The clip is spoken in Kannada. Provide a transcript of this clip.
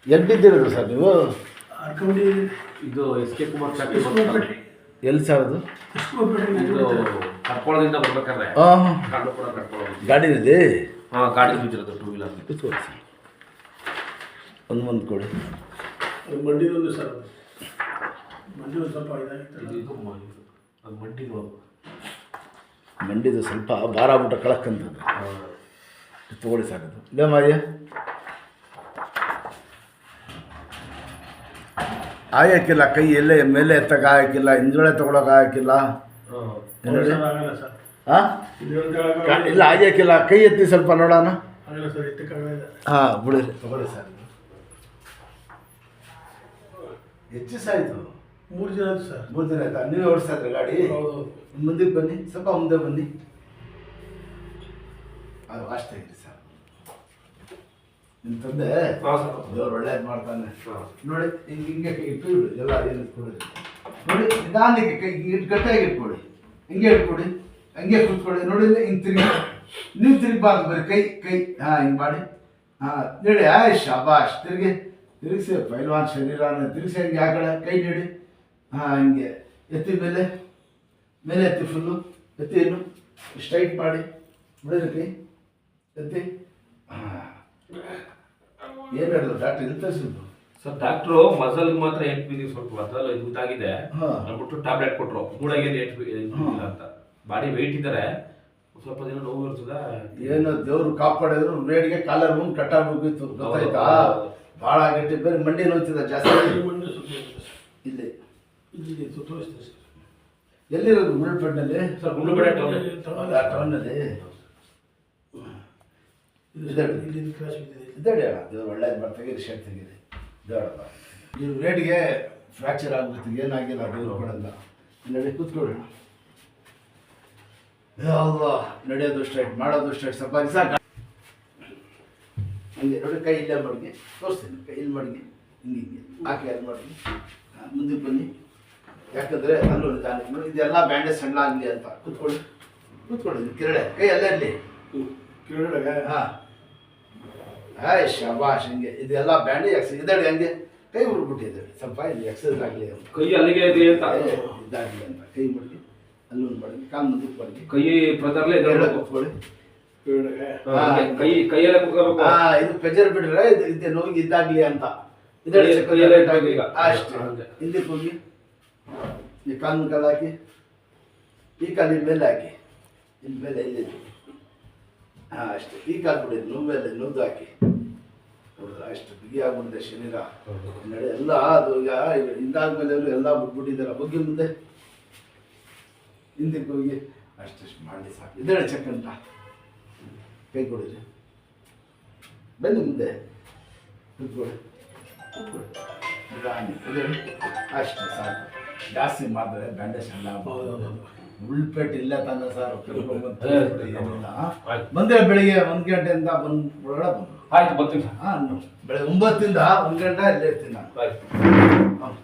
ಎಲ್ಲಿದ್ದಿರೋದು ಸರ್ ನೀವು? ಅರ್ಕಂಡಿ ಇದು ಎಸ್ ಕೆ ಕುಮಾರ್ ಫ್ಯಾಕ್ಟ್ರಿ ಎಲ್ಲಿ ಸರ್ ಅದು? ಇದು ಕರ್ಕೊಳ್ಳೋದಿಂದ ಬರ್ಬೇಕಾದ್ರೆ ಹಾಂ ಕಾಡು ಕೂಡ ಕರ್ಕೊಳ್ಳೋದು ಗಾಡಿನಲ್ಲಿ? ಹಾಂ ಗಾಡಿ ಬಿದ್ದಿರೋದು ಟೂ ವೀಲರ್ ಕೂತ್ಕೊಳ್ಳಿ ಸರ್. ಒಂದು ಕೊಡಿ. ಅದು ಮಂಡಿದೊಂದು ಸರ್, ಮಂಡಿ ಒಂದು ಸ್ವಲ್ಪ ಇದಾಗಿತ್ತು. ಇದು ಅದು ಮಂಡಿದು ಮಂಡಿದು ಸ್ವಲ್ಪ ಭಾರ ಆಗ್ಬಿಟ್ಟು ಕಳಕ್ಕಂಥದ್ದು. ತೊಗೊಳ್ಳಿ ಸರ್ ಅದು. ಇಲ್ಲೇ ಮಾಯ ಆಯೋಕ್ಕಿಲ್ಲ, ಕೈ ಎಲ್ಲೇ ಮೇಲೆ ಎತ್ತಕ್ಕೆ ಆಗೋಕ್ಕಿಲ್ಲ, ಹಿಂದ್ಗಡೆ ತೊಗೊಳಕ್ಕೆ ಆಗೋಕ್ಕಿಲ್ಲ. ಆಗಲ್ಲ ಸರ್. ಹಾಂ ಇಲ್ಲ ಆಗೋಕ್ಕಿಲ್ಲ, ಕೈ ಎತ್ತಿ ಸ್ವಲ್ಪ ನೋಡೋಣ. ಆಗಲ್ಲ ಸರ್, ಎತ್ತಕ್ಕಾಗಲ್ಲ. ಹಾಂ ಬಿಡಿರಿ, ತೊಗೊಳ್ಳಿ ಸರ್. ಹೆಚ್ಚು ಸಾಯ್ತು. 3 ದಿನ ಆಯ್ತು ಸರ್. 3 ದಿನ ಆಯ್ತಾ? ನೀವೇ ಓಡಿಸ್ತಾ ಇದ್ರಿ ಗಾಡಿ? ಹೌದು. ಮುಂದಕ್ಕೆ ಬನ್ನಿ, ಸ್ವಲ್ಪ ಮುಂದೆ ಬನ್ನಿ. ಅದು ಅಷ್ಟೇ ತೆಗೀರಿ ಸರ್. ನಿಮ್ಮ ತಂದೆ ದೇವ್ರು ಒಳ್ಳೇದು ಮಾಡ್ತಾನೆ ನೋಡಿ. ಹಿಂಗೆ ಇಟ್ಟು ಎಲ್ಲ ಏನು ಕೊಡಿರಿ ನೋಡಿ. ನಿಧಾನಕ್ಕೆ ಕೈ ಗಟ್ಟಿಯಾಗಿ ಇಟ್ಕೊಡಿ, ಹಿಂಗೆ ಇಟ್ಕೊಡಿ, ಹಂಗೆ ಕೂತ್ಕೊಳ್ಳಿ ನೋಡಿ. ಹಿಂಗೆ ತಿರುಗಿ, ನೀವು ತಿರುಗಬಾರ್ದು, ಬರೀ ಕೈ ಕೈ ಹಾಂ ಹಿಂಗೆ ಮಾಡಿ. ಹಾಂ ನೋಡಿ, ಶಾಬಾಷ್. ತಿರುಗಿಸಿ, ಪೈಲ್ವಾನ್ ಶರೀರನ ತಿರುಗಿಸಿ, ಹಂಗೆ ಆ ಕಡೆ ಕೈ ನೀಡಿ. ಹಾಂ ಹಿಂಗೆ ಎತ್ತಿ, ಮೇಲೆ ಮೇಲೆ ಎತ್ತಿ, ಫುಲ್ಲು ಎತ್ತಿ, ಇನ್ನು ಸ್ಟ್ರೈಟ್ ಮಾಡಿ ಬಿಡಿರಿ ಕೈ ಎತ್ತಿ. ಹಾಂ ಏನು ಹೇಳಿದ್ರು ಡಾಕ್ಟ್ರ್? ಇಲ್ಲಿ ತರಿಸಿದ್ರು ಸರ್. ಡಾಕ್ಟ್ರು ಮಸಲ್ಗೆ ಮಾತ್ರ 8 ಬಿದ್ದಿದ್ದು, ಸ್ವಲ್ಪ ಮಸಲ್ ಇದಾಗಿದೆ ಅಂದ್ಬಿಟ್ಟು ಟ್ಯಾಬ್ಲೆಟ್ ಕೊಟ್ಟರು. ಮೂಳೆಗೆ 8 ಬಿದ್ದಿಲ್ಲ ಅಂತ. ಬಾಡಿ ವೆಯ್ಟ್ ಇದ್ದಾರೆ, ಸ್ವಲ್ಪ ದಿನ ನೋವು ಇರ್ತದೆ. ಏನು ದೇವ್ರು ಕಾಪಾಡಿದ್ರು. ರೇಡ್ಗೆ ಕಾಲರ್ ಮುಂದೆ ಕಟ್ಟಾಗ್ಬಿಟ್ಟಿತ್ತು, ಗೊತ್ತಾಯ್ತಾ? ಭಾಳ ಗಟ್ಟಿ, ಬೇರೆ ಮಂಡಿ ನೋಯ್ತಿದ್ದ ಜಾಸ್ತಿ. ಮಂಡಿ ಸುತ್ತ ಇಲ್ಲಿ ಇಲ್ಲಿ ತೋರಿಸ್ತೇವೆ ಸರ್. ಎಲ್ಲಿರೋದು? ಗುಂಡ್ಲುಪೇಟೆನಲ್ಲಿ ಸರ್. ಗುಂಡ್ಲುಪೇಟೆ ಟೌನಲ್ಲಿ ಇಲ್ಲಿ ಕ್ರಾಶ್ ಬಿದ್ದಿದೆ. ಇದ್ದಾಡಿ ಅಣ್ಣ, ದೇವ್ರು ಒಳ್ಳೇದು ಮಾಡಿ. ತೆಗೀರಿ, ಶರ್ಟ್ ತೆಗೀರಿ. ದೇವರಪ್ಪ, ಈ ರೇಡ್ಗೆ ಫ್ರ್ಯಾಕ್ಚರ್ ಆಗ್ಬಿಡ್ತು, ಏನಾಗಿಲ್ಲ, ದೇವ್ರು ಕೊಡಲ್ಲ. ನಡಿ, ಕೂತ್ಕೊಳ್ಳಿ. ಅಲ್ಲ, ನಡೆಯೋದು ಸ್ಟ್ರೈಟ್, ಮಾಡೋದು ಸ್ಟ್ರೈಟ್. ಸ್ವಲ್ಪ ದಿವಸ ಹಂಗೆ ನೋಡಿ, ಕೈ ಇಲ್ಲೇ ಮಡಗಿ ತೋರಿಸ್ತೀನಿ. ಕೈ ಇಲ್ಲಿ ಮಡಗಿ, ಹಿಂಗೆ ಹಿಂಗೆ ಹಾಕಿ ಅದು ಮಡಗಿ. ಮುಂದಕ್ಕೆ ಬನ್ನಿ, ಯಾಕಂದರೆ ಅಲ್ಲೂ ನಿಧಾನ ನೋಡಿ. ಇದೆಲ್ಲ ಬ್ಯಾಂಡೇಜ್ ಸಣ್ಣ ಆಗಲಿ ಅಂತ. ಕೂತ್ಕೊಳ್ಳಿ, ಕೂತ್ಕೊಳ್ಳಿ. ಕೆರಡೆ ಕೈ ಅಲ್ಲೇ ಇರಲಿ. ಕೆಳಗಡೆ ಹಾಂ ಹಾಯ್ ಶಾಬಾಷ್. ಹಿಂಗೆ ಇದೆಲ್ಲ ಬ್ಯಾಂಡೇಜ್ ಇದ್ದಾಡಿ. ಹಂಗೆ ಕೈ ಮುಡ್ಬಿಟ್ಟಿದ್ದಾಳೆ, ಸ್ವಲ್ಪ ಇಲ್ಲಿ ಎಕ್ಸಸೈಸ್ ಆಗಲಿ ಅಂತ. ಕೈ ಅಲ್ಲಿಗೆ ಇದೆ ಅಂತ ಇದಾಗಲಿ ಅಂತ ಕೈ ಮಡಗಿ, ಅಲ್ಲೂ ಮಡಗಿ, ಕಾಲು ಮುಂದಕ್ಕೆ ಮಡಗಿ, ಕೈ ಪ್ರದರ್ಲೆ ಕೂತ್ಕೊಳ್ಳಿ. ಕೈ ಕೈಯಲ್ಲೇ ಕುತ್ಕೋಬೇಕು. ಹಾಂ, ಇದು ಪ್ರೆಜರ್ ಬಿಡ್ರೆ ಇದು ನೋವಿಗೆ ಇದಾಗಲಿ ಅಂತ. ಕೈಯಲ್ಲೇ ಇಟ್ಟಾಗ ಅಷ್ಟೇ. ಹಿಂದಕ್ಕೆ ಹೋಗಿ, ಈ ಕಾಲು ಕಾಲು ಹಾಕಿ, ಈ ಕಾಲು ಇಲ್ಲಿ ಮೇಲೆ ಹಾಕಿ, ಇಲ್ಲಿ ಮೇಲೆ ಇಲ್ಲಿ. ಹಾಂ ಅಷ್ಟೇ. ಈ ಕಾಲು ಬಿಡಿ, ನೋವೆಲ್ಲ ನೋದು ಹಾಕಿ ನೋಡಿದ್ರೆ ಅಷ್ಟು ಬಿಗಿ ಆಗ್ಬಿಟ್ಟಿದೆ ಶರೀರ. ನಡೆ ಎಲ್ಲ ಅದು ಈಗ ಹಿಂದಾದ್ಮೇಲೆ ಅವರು ಎಲ್ಲ ಬಿಟ್ಬಿಟ್ಟಿದ್ದಾರೆ. ಬಗ್ಗೆ ಮುಂದೆ ಹಿಂದಕ್ಕೆ ಹೋಗಿ ಅಷ್ಟಷ್ಟು ಮಾಡಿ ಸಾಕು. ಇದ್ದಾಳೆ ಚೆಕ್ ಅಂತ. ಕೈ ಕೊಡಿರಿ, ಬನ್ನಿ ಮುಂದೆ ಕೂತ್ಕೊಳ್ಳಿ, ಕೂತ್ಕೊಳ್ಳಿ. ಇದ್ದಾಳೆ ಅಷ್ಟೇ ಸಾಕು. ಜಾಸ್ತಿ ಮಾಡಿದ್ರೆ ಬ್ಯಾಂಡೇಜ್ ಎಲ್ಲ ಉಳ್ಪೇಟೆ ಇಲ್ಲ ತಾನೆ ಸರ್. ಬಂದರೆ ಬೆಳಿಗ್ಗೆ 1 ಗಂಟೆಯಿಂದ ಒಳಗಡೆ ಬಂದು ಆಯ್ತು ಬರ್ತೀನಿ. ಹಾಂ, ಬೆಳಗ್ಗೆ 9ರಿಂದ 1 ಗಂಟೆ ಇಲ್ಲೇ ಇರ್ತೀನಿ ನಾನು. ಆಯ್ತು. ಹಾಂ.